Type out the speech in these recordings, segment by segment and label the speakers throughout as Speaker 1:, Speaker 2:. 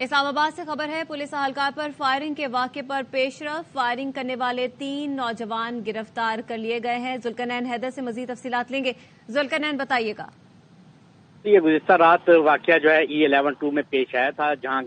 Speaker 1: اسلام آباد سے خبر ہے، پولیس اہلکار پر فائرنگ کے واقعے پر پیش رفت، فائرنگ کرنے والے 3 نوجوان گرفتار کر لیے گئے ہیں۔ ذوالقرنین حیدر سے مزید تفصیلات لیں گے۔ ذوالقرنین بتائیے گا۔
Speaker 2: یہ گزشتہ رات واقعہ جو ہے E11-2 میں پیش آیا تھا، جہاں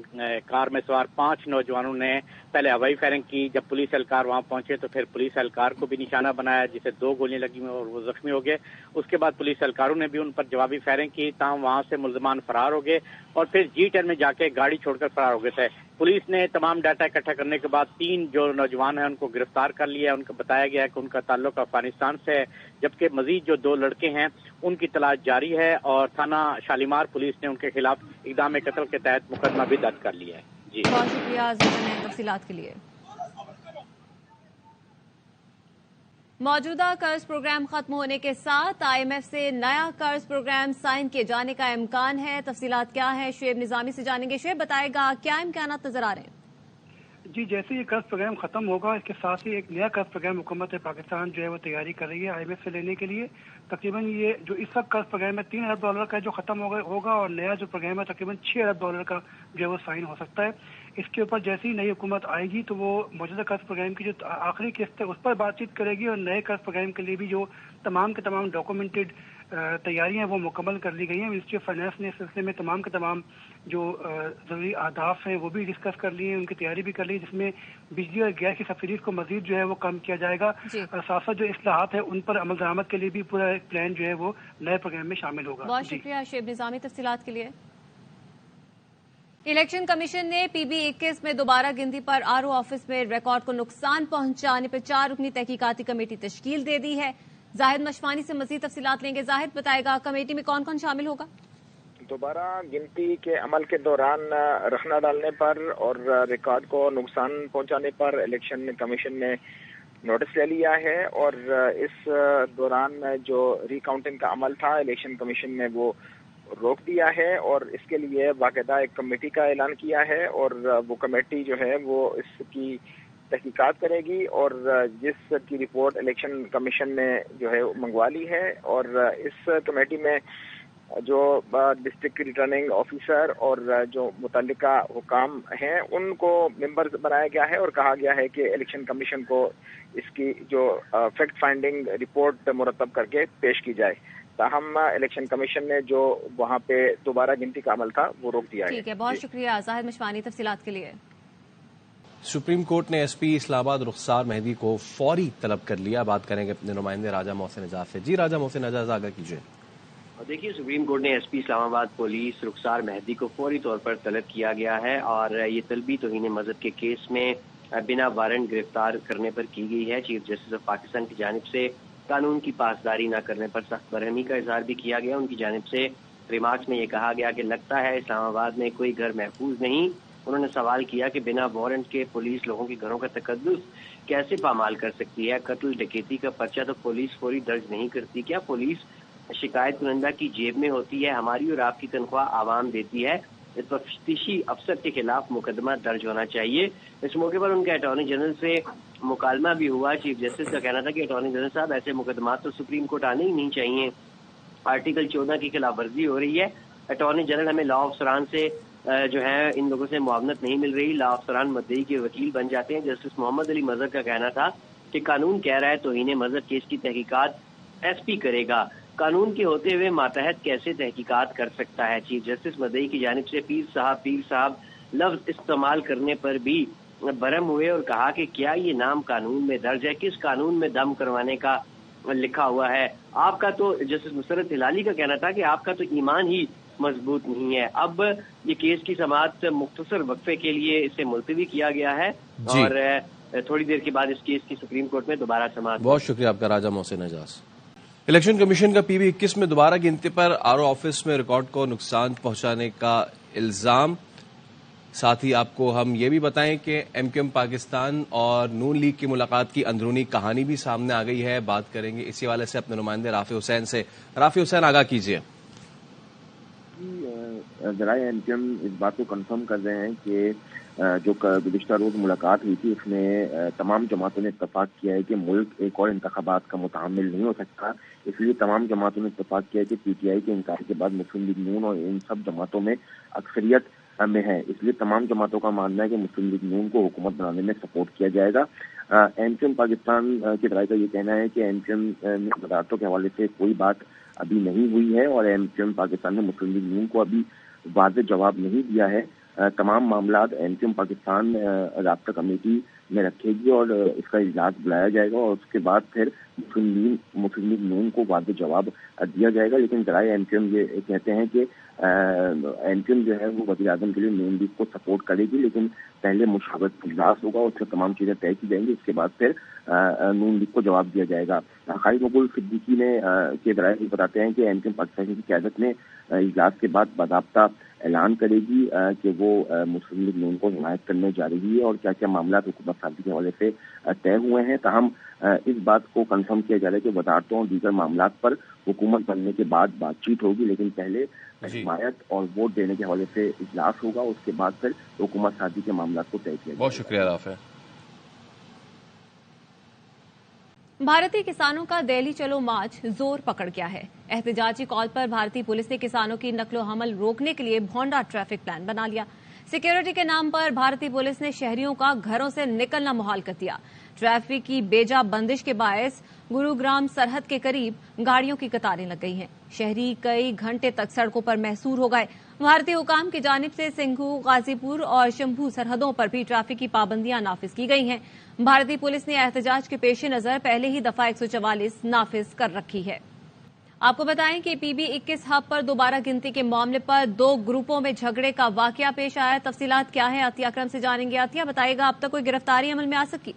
Speaker 2: کار میں سوار 5 نوجوانوں نے پہلے ہوائی فائرنگ کی۔ جب پولیس اہلکار وہاں پہنچے تو پھر پولیس اہلکار کو بھی نشانہ بنایا، جسے 2 گولیاں لگی اور وہ زخمی ہو گئے۔ اس کے بعد پولیس اہلکاروں نے بھی ان پر جوابی فائرنگ کی، تاہم وہاں سے ملزمان فرار ہو گئے اور پھر G10 میں جا کے گاڑی چھوڑ کر فرار ہو گئے تھے۔ پولیس نے تمام ڈاٹا اکٹھا کرنے کے بعد 3 جو نوجوان ہیں ان کو گرفتار کر لیا۔ ان کو بتایا گیا کہ ان کا تعلق افغانستان سے ہے، جبکہ مزید جو 2 لڑکے ہیں ان کی تلاش جاری ہے اور تھانہ شالیمار پولیس نے ان کے خلاف اقدام قتل کے تحت مقدمہ بھی درج کر لیا ہے۔ جی
Speaker 1: بہت شکریہ ذوالقرنین تفصیلات کے لیے۔ موجودہ قرض پروگرام ختم ہونے کے ساتھ IMF سے نیا قرض پروگرام سائن کیے جانے کا امکان ہے۔ تفصیلات کیا ہے، شعیب نظامی سے جانیں گے۔ شعیب بتائے گا کیا امکانات نظر آ رہے ہیں؟
Speaker 3: جی، جیسے یہ قرض پروگرام ختم ہوگا، اس کے ساتھ ہی ایک نیا قرض پروگرام حکومت پاکستان جو ہے وہ تیاری کر رہی ہے IMF سے لینے کے لیے۔ تقریباً یہ جو اس وقت قرض پروگرام ہے $3 ارب کا جو ختم ہوگا اور نیا جو پروگرام ہے تقریباً $6 ارب کا جو ہے وہ سائن ہو سکتا ہے۔ اس کے اوپر جیسے ہی نئی حکومت آئے گی تو وہ موجودہ قرض پروگرام کی جو آخری قسط ہے اس پر بات چیت کرے گی اور نئے قرض پروگرام کے لیے بھی جو تمام کے تمام ڈاکومنٹڈ تیاریاں وہ مکمل کر لی گئی ہیں۔ منسٹری آف فائنانس نے اس سلسلے میں تمام کے تمام جو ضروری اہداف ہیں وہ بھی ڈسکس کر لیے ہیں، ان کی تیاری بھی کر لی، جس میں بجلی اور گیس کی سبسڈیز کو مزید جو ہے وہ کم کیا جائے گا اور ساتھ ساتھ جو اصلاحات ہیں ان پر عمل درآمد کے لیے بھی پورا ایک پلان جو ہے وہ نئے پروگرام میں شامل ہوگا۔
Speaker 1: بہت شکریہ شعیب نظامی تفصیلات کے لیے۔ الیکشن کمیشن نے PB21 میں دوبارہ گنتی پر RO آفس میں ریکارڈ کو نقصان پہنچانے پر 4 رکنی تحقیقاتی کمیٹی تشکیل دے دی ہے۔ زاہد مشفانی سے مزید تفصیلات لیں گے۔ زاہد بتائے گا کمیٹی میں کون کون شامل ہوگا؟
Speaker 4: دوبارہ گنتی کے عمل کے دوران رخنہ ڈالنے پر اور ریکارڈ کو نقصان پہنچانے پر الیکشن کمیشن نے نوٹس لے لیا ہے اور اس دوران جو ری کاؤنٹنگ کا عمل تھا الیکشن کمیشن نے وہ روک دیا ہے اور اس کے لیے باقاعدہ ایک کمیٹی کا اعلان کیا ہے اور وہ کمیٹی جو ہے وہ اس کی تحقیقات کرے گی اور جس کی رپورٹ الیکشن کمیشن نے جو ہے منگوا لی ہے اور اس کمیٹی میں جو ڈسٹرکٹ ریٹرننگ آفیسر اور جو متعلقہ حکام ہیں ان کو ممبرز بنایا گیا ہے اور کہا گیا ہے کہ الیکشن کمیشن کو اس کی جو فیکٹ فائنڈنگ رپورٹ مرتب کر کے پیش کی جائے۔ تاہم الیکشن کمیشن نے جو وہاں پہ دوبارہ گنتی کا عمل تھا وہ روک دیا ہے۔
Speaker 1: ٹھیک ہے، بہت شکریہ زاہد مشفانی تفصیلات کے لیے۔
Speaker 5: سپریم کورٹ نے SP اسلام آباد رخسار مہدی کو فوری طلب کر لیا۔ بات کریں گے اپنے نمائندے راجہ محسن اعجاز سے۔ جی راجہ محسن اعجاز آگاہ کیجیے۔
Speaker 6: دیکھیے، سپریم کورٹ نے SP اسلام آباد پولیس رخسار مہدی کو فوری طور پر طلب کیا گیا ہے اور یہ طلبی توہین مذہب کے کیس میں بنا وارنٹ گرفتار کرنے پر کی گئی ہے۔ چیف جسٹس آف پاکستان کی جانب سے قانون کی پاسداری نہ کرنے پر سخت برہمی کا اظہار بھی کیا گیا۔ ان کی جانب سے ریمارکس میں یہ کہا گیا کہ لگتا ہے اسلام آباد میں کوئی گھر محفوظ نہیں۔ انہوں نے سوال کیا کہ بنا وارنٹ کے پولیس لوگوں کے گھروں کا تقدس کیسے پامال کر سکتی ہے؟ قتل ڈکیتی کا پرچہ تو پولیس فوری درج نہیں کرتی، کیا پولیس شکایت کنندہ کی جیب میں ہوتی ہے؟ ہماری اور آپ کی تنخواہ عوام دیتی ہے، اس تفتیشی افسر کے خلاف مقدمہ درج ہونا چاہیے۔ اس موقع پر ان کے اٹارنی جنرل سے مکالمہ بھی ہوا۔ چیف جسٹس کا کہنا تھا کہ اٹارنی جنرل صاحب ایسے مقدمات تو سپریم کورٹ آنے ہی نہیں چاہیے، آرٹیکل 14 کی خلاف ورزی ہو رہی ہے۔ اٹارنی جنرل ہمیں لا افسران سے جو ہے ان لوگوں سے معاونت نہیں مل رہی، لا افسران مدعی کے وکیل بن جاتے ہیں۔ جسٹس محمد علی مظہر کا کہنا تھا کہ قانون کہہ رہا ہے توہین مذہب کیس کی تحقیقات SP کرے گا، قانون کے ہوتے ہوئے ماتحت کیسے تحقیقات کر سکتا ہے؟ چیف جسٹس مدعی کی جانب سے پیر صاحب لفظ استعمال کرنے پر بھی برہم ہوئے اور کہا کہ کیا یہ نام قانون میں درج ہے؟ کس قانون میں دم کروانے کا لکھا ہوا ہے؟ آپ کا تو جسٹس مسرت ہلالی کا کہنا تھا کہ آپ کا تو ایمان ہی مضبوط نہیں ہے۔ اب یہ کیس کی سماعت مختصر وقفے کے لیے اسے ملتوی کیا گیا ہے اور تھوڑی دیر کے بعد اس کیس کی سپریم کورٹ میں دوبارہ سماعت۔
Speaker 5: بہت شکریہ آپ کا راجہ محسن اعجاز۔ الیکشن کمیشن کا PB21 میں دوبارہ گنتی پر RO آفس میں ریکارڈ کو نقصان پہنچانے کا الزام۔ ساتھ ہی آپ کو ہم یہ بھی بتائیں کہ MQM پاکستان اور نون لیگ کی ملاقات کی اندرونی کہانی بھی سامنے آ گئی ہے۔ بات کریں گے اسی حوالے سے اپنے نمائندے رافع حسین سے۔ رافع حسین آگاہ کیجیے۔
Speaker 7: ذرائع MQM اس بات کو کنفرم کر رہے ہیں کہ جو گزشتہ روز ملاقات ہوئی تھی اس میں تمام جماعتوں نے اتفاق کیا ہے کہ ملک ایک اور انتخابات کا متحمل نہیں ہو سکتا، اس لیے تمام جماعتوں نے اتفاق کیا ہے کہ PTI کے انکار کے بعد مسلم لیگ نون اور ان سب جماعتوں میں اکثریت میں ہے. اس لیے تمام جماعتوں کا ماننا ہے کہ مسلم لیگ نون کو حکومت بنانے میں سپورٹ کیا جائے گا. ایم کیو ایم پاکستان کے ذرائع کا یہ کہنا ہے کہ ایم کیو ایم میں وزارتوں کے حوالے سے کوئی بات ابھی نہیں ہوئی ہے اور ایم کیو ایم پاکستان نے مسلم لیگ نون کو ابھی واضح جواب نہیں دیا ہے. تمام معاملات ایم کیو ایم پاکستان رابطہ کمیٹی میں رکھے گی اور اس کا اجلاس بلایا جائے گا اور اس کے بعد پھر مسلم لیگ نون کو واضح جواب دیا جائے گا. لیکن ذرائع ایم کیو ایم یہ کہتے ہیں کہ ایم کیو ایم جو ہے وہ وزیر اعظم کے لیے نون لیگ کو سپورٹ کرے گی, لیکن پہلے مشاورت اجلاس ہوگا, اس سے تمام چیزیں طے کی جائیں گی, اس کے بعد پھر نون لیگ کو جواب دیا جائے گا. خالد مقبول صدیقی نے کے ذرائع یہ بتاتے ہیں کہ ایم کیو ایم پاکستان کی قیادت نے اجلاس کے بعد باضابطہ اعلان کرے گی کہ وہ مسلم لیگ نون کو حمایت کرنے جا رہی ہے اور کیا کیا معاملات حکومت سازی کے حوالے سے طے ہوئے ہیں. تاہم اس بات کو کنفرم کیا جا رہا ہے کہ وزارتوں اور دیگر معاملات پر حکومت بننے کے بعد بات چیت ہوگی, لیکن پہلے حمایت اور ووٹ دینے کے حوالے سے اجلاس ہوگا, اس کے بعد پھر حکومت سازی کے معاملات کو طے کیا جائے گا.
Speaker 5: بہت شکریہ رافع.
Speaker 1: بھارتی کسانوں کا دہلی چلو مارچ زور پکڑ گیا ہے. احتجاجی کال پر بھارتی پولیس نے کسانوں کی نقل و حمل روکنے کے لیے بھونڈا ٹریفک پلان بنا لیا. سیکیورٹی کے نام پر بھارتی پولیس نے شہریوں کا گھروں سے نکلنا محال کر دیا. ٹریفک کی بیجا بندش کے باعث گروگرام سرحد کے قریب گاڑیوں کی قطاریں لگ گئی ہیں. شہری کئی گھنٹے تک سڑکوں پر محصور ہو گئے. بھارتی حکام کی جانب سے سنگھو, غازی پور اور شمبھو سرحدوں پر بھی ٹریفک کی پابندیاں نافذ کی گئی ہیں. بھارتی پولیس نے احتجاج کے پیش نظر پہلے ہی دفعہ 144 نافذ کر رکھی ہے. آپ کو بتائیں کہ پی بی 21 ہب پر دوبارہ گنتی کے معاملے پر 2 گروپوں میں جھگڑے کا واقعہ پیش آیا. تفصیلات کیا ہیں عطیہ اکرم سے جانیں گے. عطیہ بتائے گا اب تک کوئی گرفتاری عمل میں آ سکی؟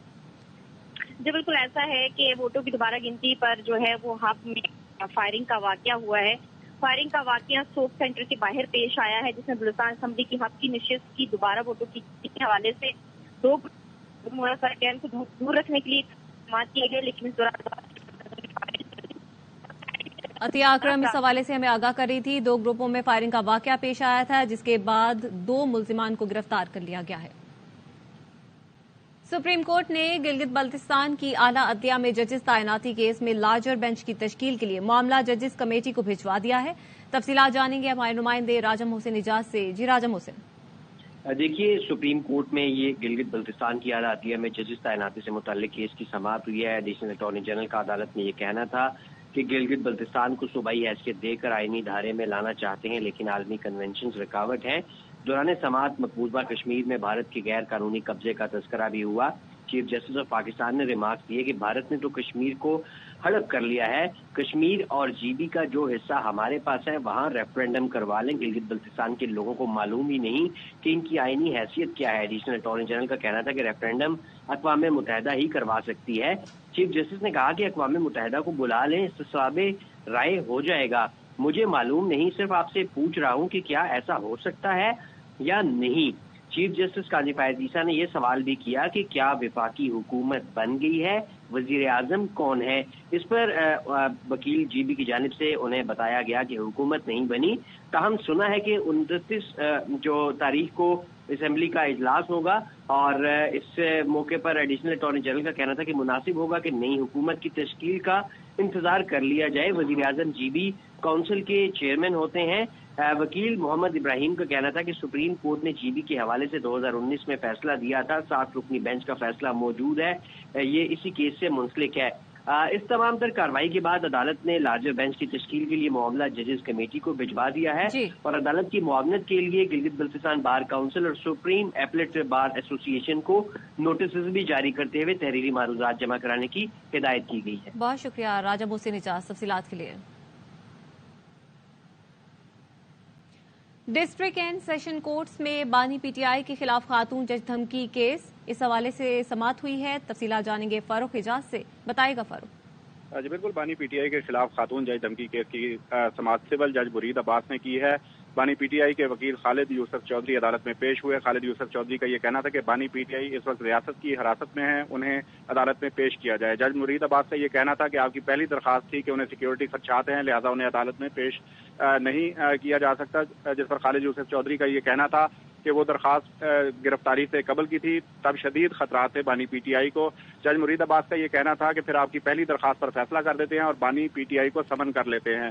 Speaker 8: جی بالکل ایسا ہے کہ ووٹوں کی دوبارہ گنتی پر جو ہے وہ ہب میں فائرنگ کا واقعہ ہوا ہے. فائرنگ کا واقعہ سوپ سینٹر کے باہر پیش آیا ہے, جس میں بلوچستان اسمبلی کی ہب کی نشست کی دوبارہ ووٹوں کی گنتی کے حوالے سے 2 سرکین کو دور رکھنے کے لیے اقدامات کیے گئے, لیکن اس دوران
Speaker 1: عطیہ اکرم اس حوالے سے ہمیں آگاہ کر رہی تھی. 2 گروپوں میں فائرنگ کا واقعہ پیش آیا تھا, جس کے بعد 2 ملزمان کو گرفتار کر لیا گیا ہے. سپریم کورٹ نے گلگت بلتستان کی اعلیٰ عدلیہ میں ججز تعیناتی کیس میں لارجر بینچ کی تشکیل کے لیے معاملہ ججز کمیٹی کو بھجوا دیا ہے. تفصیلات جانیں گے ہمارے نمائندے راجم حسین اجاز سے. جی راجم حسین.
Speaker 6: دیکھیے, سپریم کورٹ میں یہ گلگت بلتستان کی اعلیٰ عدلیہ میں ججز تعیناتی سے متعلق کیس کی سماعت ہوئی ہے. ایڈیشنل اٹارنی جنرل کا عدالت میں یہ کہنا تھا کہ گلگت بلتستان کو صوبائی حیثیت دے کر آئینی دھارے میں لانا چاہتے ہیں, لیکن عالمی کنونشنز رکاوٹ ہیں. دوران سماعت مقبوضہ کشمیر میں بھارت کے غیر قانونی قبضے کا تذکرہ بھی ہوا. چیف جسٹس آف پاکستان نے ریمارک دیے کہ بھارت نے تو کشمیر کو ہڑپ کر لیا ہے, کشمیر اور جی بی کا جو حصہ ہمارے پاس ہے وہاں ریفرینڈم کروا لیں. گلگت بلتستان کے لوگوں کو معلوم ہی نہیں کہ ان کی آئینی حیثیت کیا ہے. ایڈیشنل اٹارنی جنرل کا کہنا تھا کہ ریفرینڈم اقوام متحدہ ہی کروا سکتی ہے. چیف جسٹس نے کہا کہ اقوام متحدہ کو بلا لیں, استصواب رائے ہو جائے گا. مجھے معلوم نہیں, صرف آپ سے پوچھ رہا ہوں کہ کیا ایسا ہو سکتا ہے یا نہیں. چیف جسٹس قاضی فائز عیسیٰ نے یہ سوال بھی کیا کہ کیا وفاقی حکومت بن گئی ہے, وزیر اعظم کون ہے. اس پر وکیل جی بی کی جانب سے انہیں بتایا گیا کہ حکومت نہیں بنی, تاہم سنا ہے کہ 29 جو تاریخ کو اسمبلی کا اجلاس ہوگا اور اس موقع پر ایڈیشنل اٹارنی جنرل کا کہنا تھا کہ مناسب ہوگا کہ نئی حکومت کی تشکیل کا انتظار کر لیا جائے. وزیر اعظم جی بی کونسل کے چیئرمین ہوتے ہیں. وکیل محمد ابراہیم کا کہنا تھا کہ سپریم کورٹ نے جی بی کے حوالے سے 2019 میں فیصلہ دیا تھا, 7 رکنی بینچ کا فیصلہ موجود ہے, یہ اسی کیس سے منسلک ہے. اس تمام تر کارروائی کے بعد عدالت نے لارجر بینچ کی تشکیل کے لیے معاملہ ججز کمیٹی کو بھجوا دیا ہے اور عدالت کی معاونت کے لیے گلگت بلتستان بار کونسل اور سپریم ایپلیٹ بار ایسوسی ایشن کو نوٹسز بھی جاری کرتے ہوئے تحریری معروضات جمع کرانے کی ہدایت کی گئی ہے.
Speaker 1: بہت شکریہ راجم حسین اجاز تفصیلات کے لیے. ڈسٹرکٹ اینڈ سیشن کورٹس میں بانی پی ٹی آئی کے خلاف خاتون جج دھمکی کیس, اس حوالے سے سماعت ہوئی ہے. تفصیلات جانیں گے فاروق اجاز سے. بتائے گا فاروق.
Speaker 9: جی بالکل, بانی پی ٹی آئی کے خلاف خاتون جج دھمکی کیس کی سماعت سول جج مرید عباس نے کی ہے. بانی پی ٹی آئی کے وکیل خالد یوسف چودھری عدالت میں پیش ہوئے. خالد یوسف چودھری کا یہ کہنا تھا کہ بانی پی ٹی آئی اس وقت ریاست کی حراست میں ہیں, انہیں عدالت میں پیش کیا جائے. جج مرید عباس کا یہ کہنا تھا کہ آپ کی پہلی درخواست تھی کہ انہیں سیکیورٹی خدشات ہیں, لہٰذا انہیں عدالت میں پیش نہیں کیا جا سکتا, جس پر خالد یوسف چودھری کا یہ کہنا تھا کہ وہ درخواست گرفتاری سے قبل کی تھی, تب شدید خطرات تھے بانی پی ٹی آئی کو. جج مرید عباس کا یہ کہنا تھا کہ پھر آپ کی پہلی درخواست پر فیصلہ کر دیتے ہیں اور بانی پی ٹی آئی کو سمن کر لیتے ہیں.